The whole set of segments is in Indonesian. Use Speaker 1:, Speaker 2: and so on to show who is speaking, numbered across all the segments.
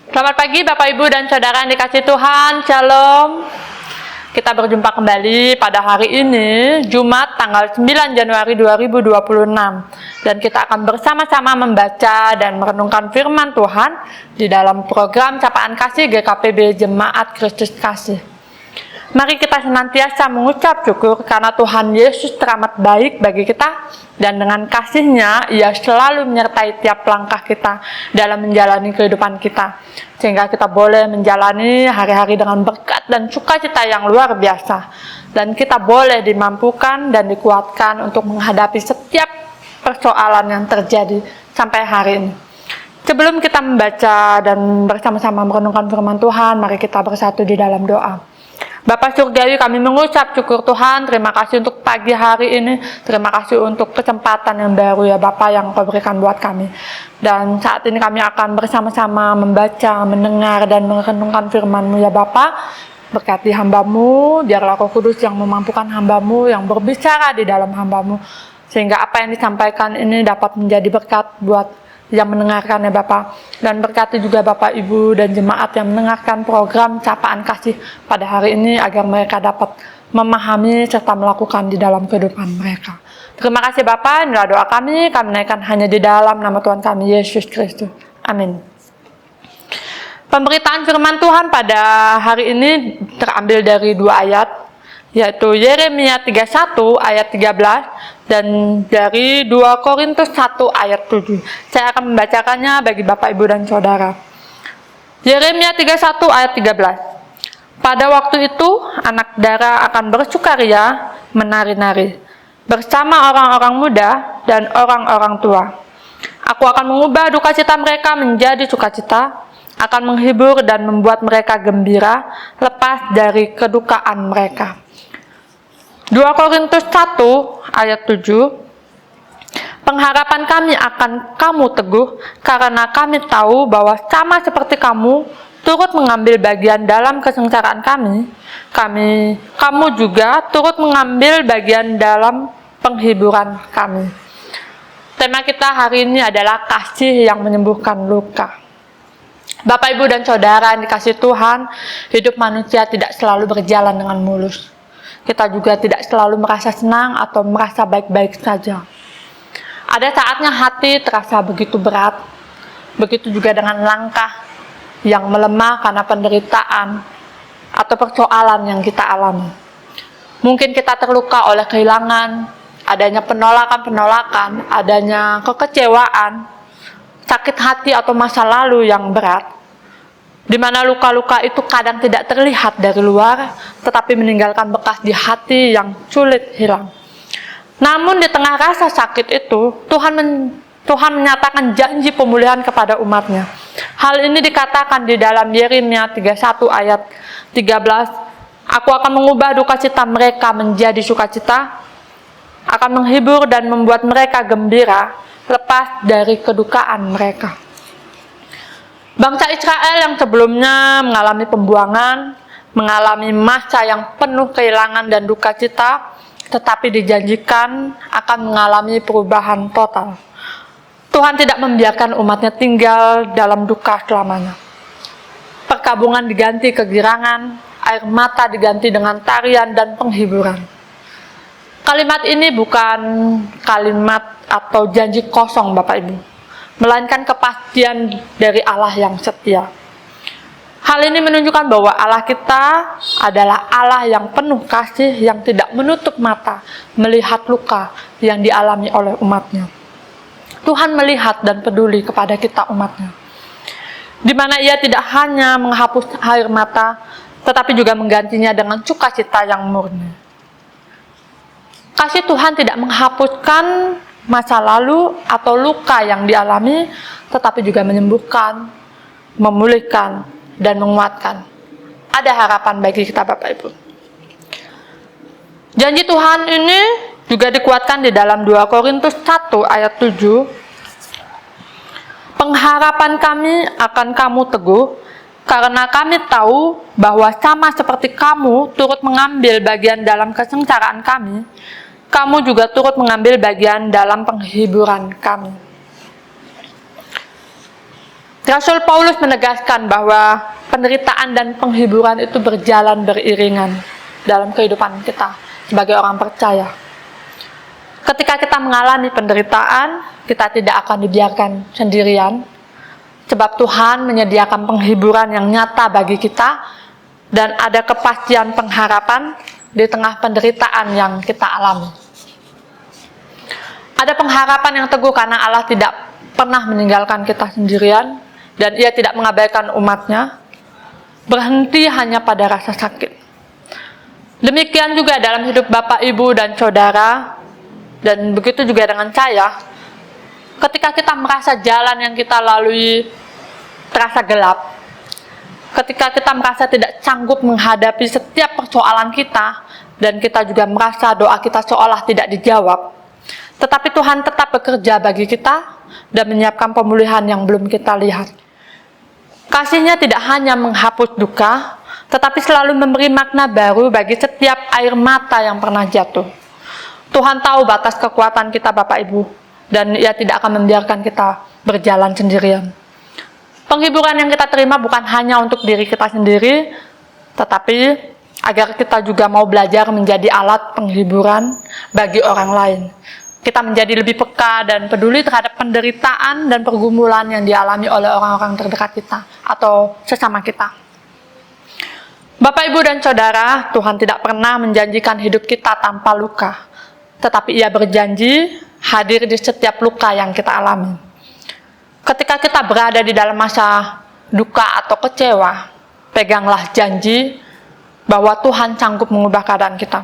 Speaker 1: Selamat pagi Bapak Ibu dan Saudara yang dikasihi Tuhan, Shalom. Kita berjumpa kembali pada hari ini, Jumat tanggal 9 Januari 2026. Dan kita akan bersama-sama membaca dan merenungkan firman Tuhan di dalam program Sapaan Kasih GKPB Jemaat Kristus Kasih. Mari kita senantiasa mengucap syukur karena Tuhan Yesus teramat baik bagi kita, dan dengan kasih-Nya Ia selalu menyertai tiap langkah kita dalam menjalani kehidupan kita, sehingga kita boleh menjalani hari-hari dengan berkat dan sukacita yang luar biasa, dan kita boleh dimampukan dan dikuatkan untuk menghadapi setiap persoalan yang terjadi sampai hari ini. Sebelum kita membaca dan bersama-sama merenungkan firman Tuhan, mari kita bersatu di dalam doa. Bapak Surgawi, kami mengucap syukur Tuhan, terima kasih untuk pagi hari ini, terima kasih untuk kesempatan yang baru ya Bapak yang Kau berikan buat kami. Dan saat ini kami akan bersama-sama membaca, mendengar, dan merenungkan firman-Mu ya Bapak. Berkati hamba-Mu, biarlah Roh Kudus yang memampukan hamba-Mu, yang berbicara di dalam hamba-Mu, sehingga apa yang disampaikan ini dapat menjadi berkat buat yang mendengarkan ya Bapak, dan berkati juga Bapak Ibu dan jemaat yang mendengarkan program Sapaan Kasih pada hari ini agar mereka dapat memahami serta melakukan di dalam kehidupan mereka. Terima kasih Bapak, inilah doa kami naikkan hanya di dalam nama Tuhan kami Yesus Kristus. Amin. Pemberitaan firman Tuhan pada hari ini terambil dari dua ayat, yaitu Yeremia 31 ayat 13 dan dari 2 Korintus 1 ayat 7. Saya akan membacakannya bagi Bapak Ibu dan Saudara. Yeremia 31 ayat 13. Pada waktu itu anak darah akan bersukaria menari-nari bersama orang-orang muda dan orang-orang tua. Aku akan mengubah duka cita mereka menjadi sukacita, akan menghibur dan membuat mereka gembira lepas dari kedukaan mereka. 2 Korintus 1 ayat 7. Pengharapan kami akan kamu teguh, karena kami tahu bahwa sama seperti kamu turut mengambil bagian dalam kesengsaraan kami, kamu juga turut mengambil bagian dalam penghiburan kami. Tema kita hari ini adalah kasih yang menyembuhkan luka. Bapak, Ibu, dan Saudara yang dikasihi Tuhan, hidup manusia tidak selalu berjalan dengan mulus. Kita juga tidak selalu merasa senang atau merasa baik-baik saja. Ada saatnya hati terasa begitu berat, begitu juga dengan langkah yang melemah karena penderitaan atau persoalan yang kita alami. Mungkin kita terluka oleh kehilangan, adanya penolakan-penolakan, adanya kekecewaan, sakit hati atau masa lalu yang berat, di mana luka-luka itu kadang tidak terlihat dari luar, tetapi meninggalkan bekas di hati yang sulit hilang. Namun di tengah rasa sakit itu, Tuhan menyatakan janji pemulihan kepada umat-Nya. Hal ini dikatakan di dalam Yeremia 31 ayat 13, Aku akan mengubah duka cita mereka menjadi sukacita, akan menghibur dan membuat mereka gembira lepas dari kedukaan mereka. Bangsa Israel yang sebelumnya mengalami pembuangan, mengalami masa yang penuh kehilangan dan duka cita, tetapi dijanjikan akan mengalami perubahan total. Tuhan tidak membiarkan umat-Nya tinggal dalam duka selamanya. Perkabungan diganti kegirangan, air mata diganti dengan tarian dan penghiburan. Kalimat ini bukan kalimat atau janji kosong Bapak Ibu, melainkan kepastian dari Allah yang setia. Hal ini menunjukkan bahwa Allah kita adalah Allah yang penuh kasih, yang tidak menutup mata melihat luka yang dialami oleh umat-Nya. Tuhan melihat dan peduli kepada kita umat-Nya, di mana Ia tidak hanya menghapus air mata, tetapi juga menggantinya dengan sukacita yang murni. Kasih Tuhan tidak menghapuskan masa lalu atau luka yang dialami, tetapi juga menyembuhkan, memulihkan, dan menguatkan. Ada harapan bagi kita Bapak Ibu. Janji Tuhan ini juga dikuatkan di dalam 2 Korintus 1 ayat 7. Pengharapan kami akan kamu teguh, karena kami tahu bahwa sama seperti kamu turut mengambil bagian dalam kesengsaraan kami, kamu juga turut mengambil bagian dalam penghiburan kami. Rasul Paulus menegaskan bahwa penderitaan dan penghiburan itu berjalan beriringan dalam kehidupan kita sebagai orang percaya. Ketika kita mengalami penderitaan, kita tidak akan dibiarkan sendirian, sebab Tuhan menyediakan penghiburan yang nyata bagi kita dan ada kepastian pengharapan di tengah penderitaan yang kita alami. Ada pengharapan yang teguh karena Allah tidak pernah meninggalkan kita sendirian dan Ia tidak mengabaikan umatnya, berhenti hanya pada rasa sakit. Demikian juga dalam hidup Bapak, Ibu, dan Saudara, dan begitu juga dengan saya. Ketika kita merasa jalan yang kita lalui terasa gelap, ketika kita merasa tidak sanggup menghadapi setiap persoalan kita, dan kita juga merasa doa kita seolah tidak dijawab, tetapi Tuhan tetap bekerja bagi kita dan menyiapkan pemulihan yang belum kita lihat. Kasih-Nya tidak hanya menghapus duka, tetapi selalu memberi makna baru bagi setiap air mata yang pernah jatuh. Tuhan tahu batas kekuatan kita, Bapak Ibu, dan Ia tidak akan membiarkan kita berjalan sendirian. Penghiburan yang kita terima bukan hanya untuk diri kita sendiri, tetapi agar kita juga mau belajar menjadi alat penghiburan bagi orang lain. Kita menjadi lebih peka dan peduli terhadap penderitaan dan pergumulan yang dialami oleh orang-orang terdekat kita atau sesama kita. Bapak, Ibu, dan Saudara, Tuhan tidak pernah menjanjikan hidup kita tanpa luka, tetapi Ia berjanji hadir di setiap luka yang kita alami. Ketika kita berada di dalam masa duka atau kecewa, peganglah janji bahwa Tuhan sanggup mengubah keadaan kita.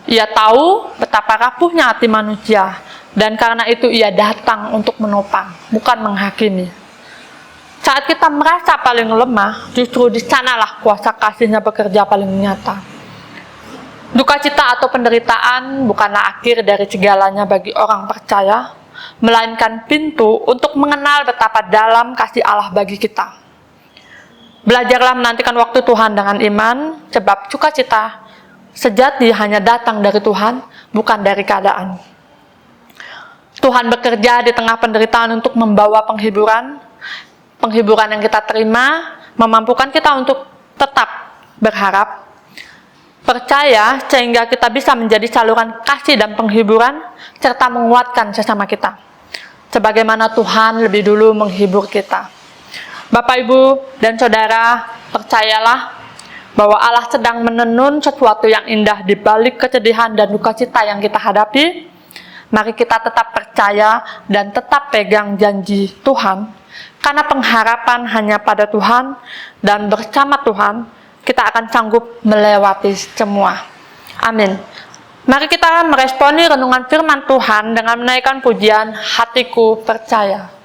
Speaker 1: Ia tahu betapa rapuhnya hati manusia, dan karena itu Ia datang untuk menopang, bukan menghakimi. Saat kita merasa paling lemah, justru di sanalah kuasa kasih-Nya bekerja paling nyata. Duka cita atau penderitaan bukanlah akhir dari segalanya bagi orang percaya, melainkan pintu untuk mengenal betapa dalam kasih Allah bagi kita. Belajarlah menantikan waktu Tuhan dengan iman, sebab sukacita sejati hanya datang dari Tuhan, bukan dari keadaan. Tuhan bekerja di tengah penderitaan untuk membawa penghiburan. Penghiburan yang kita terima memampukan kita untuk tetap berharap, percaya, sehingga kita bisa menjadi saluran kasih dan penghiburan, serta menguatkan sesama kita, sebagaimana Tuhan lebih dulu menghibur kita. Bapak, Ibu, dan Saudara, percayalah bahwa Allah sedang menenun sesuatu yang indah di balik kesedihan dan duka cita yang kita hadapi. Mari kita tetap percaya dan tetap pegang janji Tuhan, karena pengharapan hanya pada Tuhan, dan bersama Tuhan kita akan sanggup melewati semua. Amin. Mari kita meresponi renungan firman Tuhan dengan menaikkan pujian Hatiku Percaya.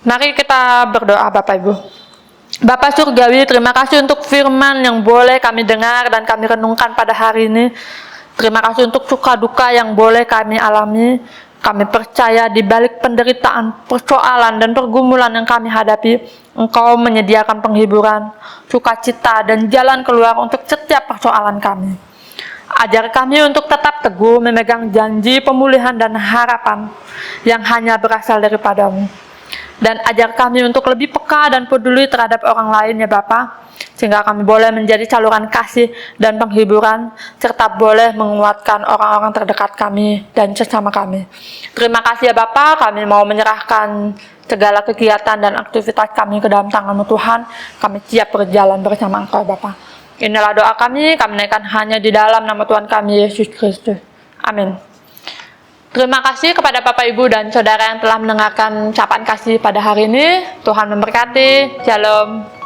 Speaker 1: Mari kita berdoa, Bapak Ibu. Bapak Surgawi, terima kasih untuk firman yang boleh kami dengar dan kami renungkan pada hari ini. Terima kasih untuk suka duka yang boleh kami alami. Kami percaya di balik penderitaan, persoalan, dan pergumulan yang kami hadapi, Engkau menyediakan penghiburan, sukacita, dan jalan keluar untuk setiap persoalan kami. Ajar kami untuk tetap teguh memegang janji pemulihan dan harapan yang hanya berasal daripadamu. Dan ajar kami untuk lebih peka dan peduli terhadap orang lain ya Bapa, sehingga kami boleh menjadi saluran kasih dan penghiburan, serta boleh menguatkan orang-orang terdekat kami dan sesama kami. Terima kasih ya Bapa, kami mau menyerahkan segala kegiatan dan aktivitas kami ke dalam tangan-Mu Tuhan. Kami siap berjalan bersama Engkau Bapa. Inilah doa kami naikkan hanya di dalam nama Tuhan kami, Yesus Kristus. Amin. Terima kasih kepada Bapak, Ibu, dan Saudara yang telah mendengarkan ucapan kasih pada hari ini. Tuhan memberkati. Shalom.